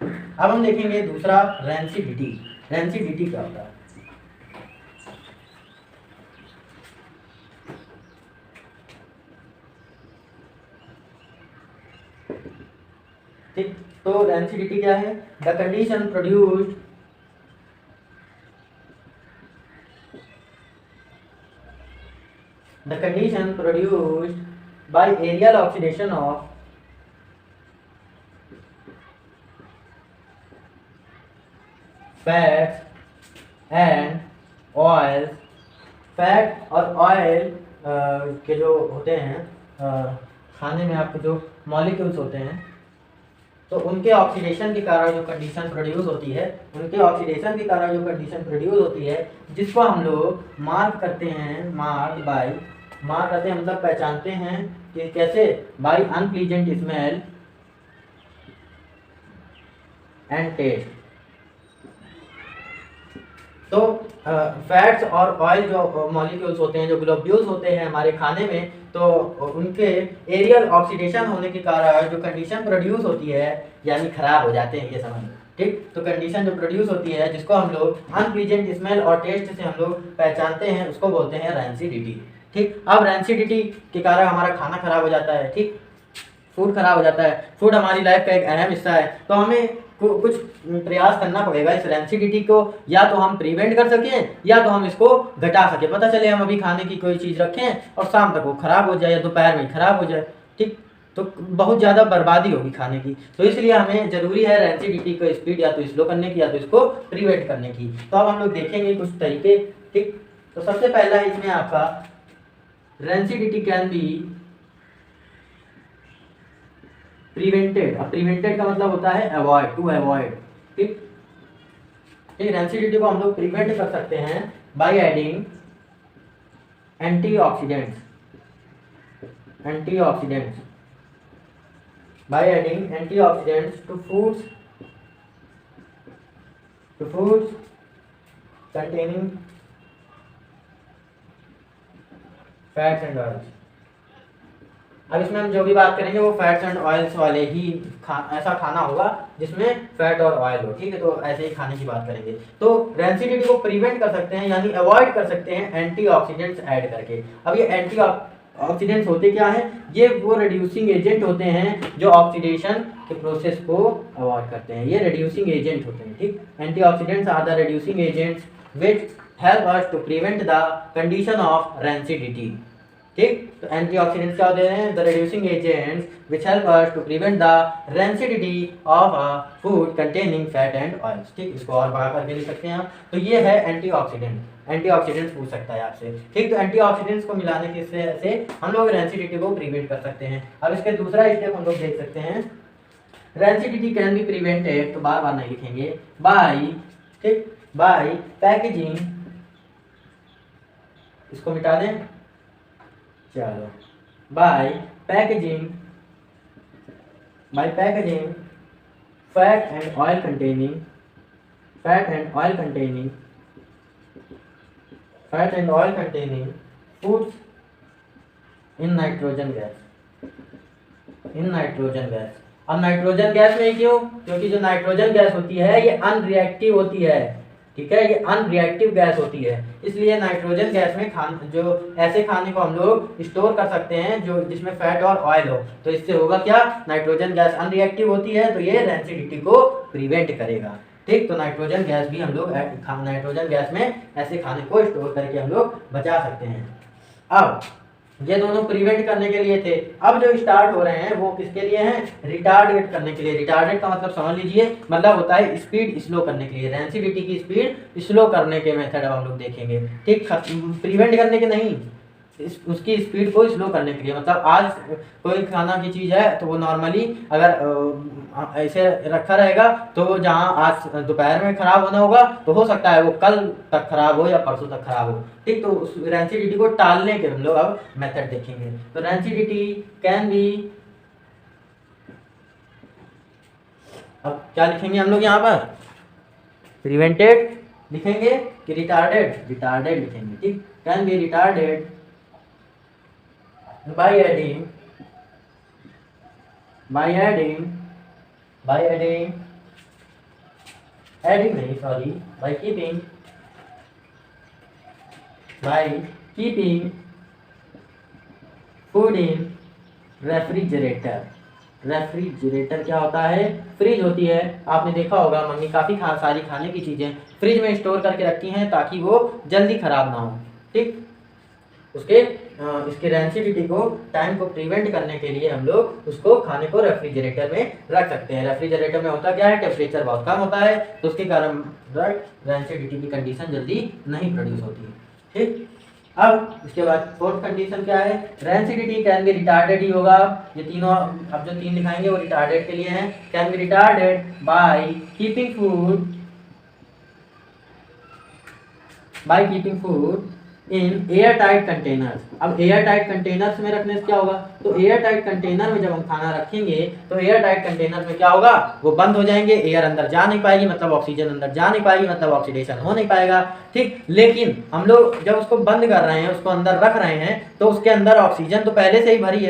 अब हम देखेंगे दूसरा रेंसिडिटी। रेंसिडिटी क्या होता है? ठीक, तो रेंसिडिटी क्या है? The condition produced by aerial oxidation of fats and oils। Fat और ऑयल के जो होते हैं खाने में आपके जो मॉलिक्यूल्स होते हैं, तो उनके ऑक्सीडेशन के कारण जो कंडीशन प्रोड्यूस होती है, जिसको हम लोग मार्क करते हैं, मार्क करते हैं मतलब पहचानते हैं कि कैसे, by unpleasant smell and taste. तो फैट्स और ऑयल जो मॉलिक्यूल्स होते हैं, जो ग्लोब्यूल्स होते हैं हमारे खाने में, तो उनके एरियल ऑक्सीडेशन होने के कारण जो कंडीशन प्रोड्यूस होती है, यानी खराब हो जाते हैं, ये समझ लो, ठीक। तो कंडीशन जो प्रोड्यूस होती है जिसको हम लोग अनप्लीजेंट स्मेल और टेस्ट से हम लोग पहचानते हैं, उसको बोलते हैं रेंसिडिटी, ठीक। अब रेंसिडिटी के कारण हमारा खाना खराब हो जाता है, ठीक, फूड खराब हो जाता है। फूड हमारी लाइफ का एक अहम हिस्सा है, तो हमें कुछ प्रयास करना पड़ेगा इस रेंसिडिटी को, या तो हम प्रिवेंट कर सकें या तो हम इसको घटा सकें। पता चले हम अभी खाने की कोई चीज़ रखें और शाम तक वो खराब हो जाए या दोपहर में खराब हो जाए, ठीक, तो बहुत ज़्यादा बर्बादी होगी खाने की। तो इसलिए हमें ज़रूरी है रेंसिडिटी को स्पीड या तो स्लो करने की या तो इसको प्रिवेंट करने की। तो अब हम लोग देखेंगे कुछ तरीके, ठीक। तो सबसे पहला इसमें आपका रेंसिडिटी कैन बी प्रिवेंटेड। अब प्रिवेंटेड का मतलब होता है अवॉइड, टू अवॉइड, ठीक। रेंसिडिटी को हम लोग प्रिवेंट कर सकते हैं by adding antioxidants, by adding antioxidants to foods containing fats and oils. अब इसमें हम जो भी बात करेंगे वो फैट्स एंड ऑयल्स वाले ही ऐसा खाना होगा जिसमें फैट और ऑयल हो, ठीक है, तो ऐसे ही खाने की बात करेंगे। तो रेंसिडिटी को प्रिवेंट कर सकते हैं यानी अवॉइड कर सकते हैं एंटीऑक्सीडेंट्स ऐड करके। अब ये एंटीऑक्सीडेंट्स होते क्या हैं? ये वो रिड्यूसिंग एजेंट होते हैं जो ऑक्सीडेशन के प्रोसेस को अवॉइड करते हैं, ये रिड्यूसिंग एजेंट होते हैं, ठीक। Antioxidants are the reducing agents which help us to prevent the condition of rancidity. ठीक, तो एंटीऑक्सीडेंट्स क्या होते हैं? The reducing agents which help us to prevent the rancidity of a food containing fat and oils. ठीक, इसको और बढ़ा करके लिख सकते हैं हम। तो ये है एंटीऑक्सीडेंट। एंटीऑक्सीडेंट्स पूछ सकता है आपसे। ठीक, तो एंटीऑक्सीडेंट्स को मिलाने की से हम लोग रेंसिडिटी को प्रिवेंट कर सकते हैं। अब इसके दूसरा स्टेप हम लोग देख सकते हैं। रेंसिडिटी कैन बी प्रिवेंटेड, तो बार बार नहीं लिखेंगे, बाय, ठीक, बाय पैकेजिंग, इसको मिटा दें, चलो, by packaging fat and oil containing foods in nitrogen gas. अब नाइट्रोजन गैस में क्यों? क्योंकि जो नाइट्रोजन गैस होती है ये अनरिएक्टिव होती है। ठीक है, ये अनरिएक्टिव गैस होती है, इसलिए नाइट्रोजन गैस में जो ऐसे खाने को हम लोग स्टोर कर सकते हैं जो जिसमें फैट और ऑयल हो। तो इससे होगा क्या? नाइट्रोजन गैस अनरिएक्टिव होती है, तो ये रेंसिडिटी को प्रिवेंट करेगा। ठीक, तो नाइट्रोजन गैस भी हम लोग नाइट्रोजन गैस में ऐसे खाने को स्टोर करके हम लोग बचा सकते हैं। अब ये दोनों प्रिवेंट करने के लिए थे। अब जो स्टार्ट हो रहे हैं वो किसके लिए हैं? रिटार्डेट करने के लिए। रिटार्डेट का मतलब समझ लीजिए, मतलब होता है स्पीड स्लो करने के लिए। रेंसिडिटी की स्पीड स्लो करने के मेथड हम लोग देखेंगे। ठीक, प्रिवेंट करने के नहीं, उसकी स्पीड को स्लो करने के लिए। मतलब आज कोई खाना की चीज़ है तो वो नॉर्मली अगर ऐसे रखा रहेगा तो जहाँ आज दोपहर में खराब होना होगा तो हो सकता है वो कल तक खराब हो या परसों तक खराब हो। ठीक, तो उस रेंसिडिटी को टालने के हम लोग अब मेथड देखेंगे। तो रेंसिडिटी कैन बी, अब क्या लिखेंगे हम लोग यहाँ पर? प्रिवेंटेड लिखेंगे कि रिटार्डेड लिखेंगे। ठीक, can be retarded by adding keeping food in refrigerator क्या होता है? फ्रिज होती है। आपने देखा होगा मम्मी काफ़ी सारी खाने की चीज़ें फ्रिज में स्टोर करके रखती हैं ताकि वो जल्दी ख़राब ना हो। ठीक, इसके रेंसिडिटी को, टाइम को प्रिवेंट करने के लिए हम लोग उसको खाने को रेफ्रिजरेटर में रख सकते हैं। रेफ्रिजरेटर में होता क्या है? टेम्परेचर बहुत कम होता है, तो उसके कारण रेंसिडिटी की कंडीशन जल्दी नहीं प्रोड्यूस होती है। ठीक, अब इसके बाद फोर्थ कंडीशन क्या है? रेंसिडिटी कैन बी रिटार्डेड ही होगा। ये तीनों अब जो तीन दिखाएंगे वो रिटार्डेड के लिए हैं। Can be retarded by keeping food in air tight containers. अब एयर टाइट कंटेनर्स में रखने से क्या होगा? तो एयर टाइट कंटेनर में जब हम खाना रखेंगे तो एयर टाइट कंटेनर में क्या होगा? वो बंद हो जाएंगे, एयर अंदर जा नहीं पाएगी, मतलब ऑक्सीजन अंदर जा नहीं पाएगी, मतलब ऑक्सीडेशन हो नहीं पाएगा। ठीक, लेकिन हम लोग जब उसको बंद कर रहे हैं, उसको अंदर रख रहे हैं, तो उसके अंदर ऑक्सीजन तो पहले से ही भरी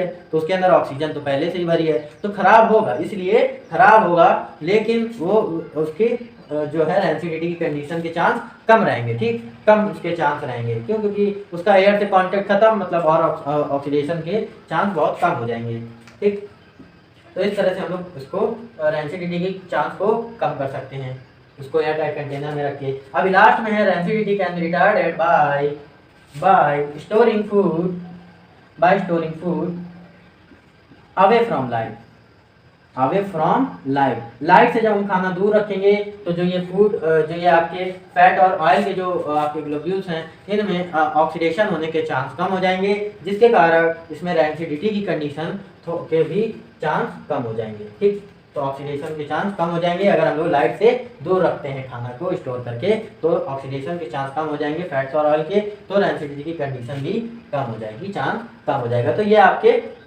है, तो खराब होगा, इसलिए खराब होगा, लेकिन वो उसकी जो है रेंसिडिटी की कंडीशन के चांस कम रहेंगे। ठीक, कम उसके चांस रहेंगे। क्यों? क्योंकि उसका एयर से कांटेक्ट खत्म, मतलब और ऑक्सीडेशन के चांस बहुत कम हो जाएंगे। ठीक, तो इस तरह से हम लोग उसको रेंसिडिटी की चांस को कम कर सकते हैं, उसको एयर टाइट कंटेनर में रखिए। अभी लास्ट में है rancidity can B retarded bye storing food away from light से जब हम खाना दूर रखेंगे तो जो ये आपके फैट और ऑयल के जो आपके ग्लोब्यूल्स हैं, इनमें ऑक्सीडेशन होने के चांस कम हो जाएंगे, जिसके कारण इसमें रेंसिडिटी की कंडीशन के भी चांस कम हो जाएंगे। ठीक, तो ऑक्सीडेशन के चांस कम हो जाएंगे। अगर हम लोग लाइट से दूर रखते हैं खाना को स्टोर करके तो ऑक्सीडेशन के चांस कम हो जाएंगे फैट्स और ऑयल के, तो रेंसिडिटी की कंडीशन भी कम हो जाएगी, चांस कम हो जाएगा। तो ये आपके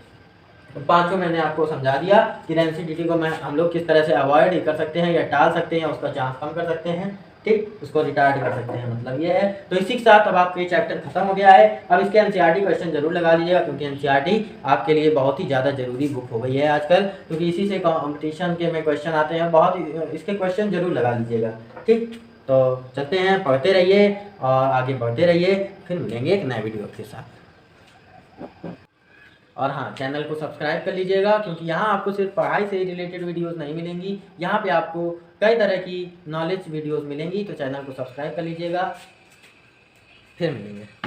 पांचों मैंने आपको समझा दिया कि रेंसिडिटी को हम लोग किस तरह से अवॉइड कर सकते हैं या टाल सकते हैं, उसका चांस कम कर सकते हैं। ठीक, उसको रिटार्ड कर सकते हैं, मतलब ये है। तो इसी के साथ अब आपका ये चैप्टर खत्म हो गया है। अब इसके एनसीईआरटी क्वेश्चन जरूर लगा लीजिएगा, क्योंकि एनसीईआरटी आपके लिए बहुत ही ज़्यादा जरूरी बुक हो गई है आजकल, क्योंकि इसी से कॉम्पिटिशन के में क्वेश्चन आते हैं। बहुत इसके क्वेश्चन जरूर लगा लीजिएगा। ठीक, तो चलते हैं, पढ़ते रहिए और आगे बढ़ते रहिए, फिर मिलेंगे एक नए वीडियो के साथ। और हाँ, चैनल को सब्सक्राइब कर लीजिएगा, क्योंकि यहाँ आपको सिर्फ पढ़ाई से रिलेटेड वीडियोस नहीं मिलेंगी, यहाँ पे आपको कई तरह की नॉलेज वीडियोस मिलेंगी। तो चैनल को सब्सक्राइब कर लीजिएगा। फिर मिलेंगे।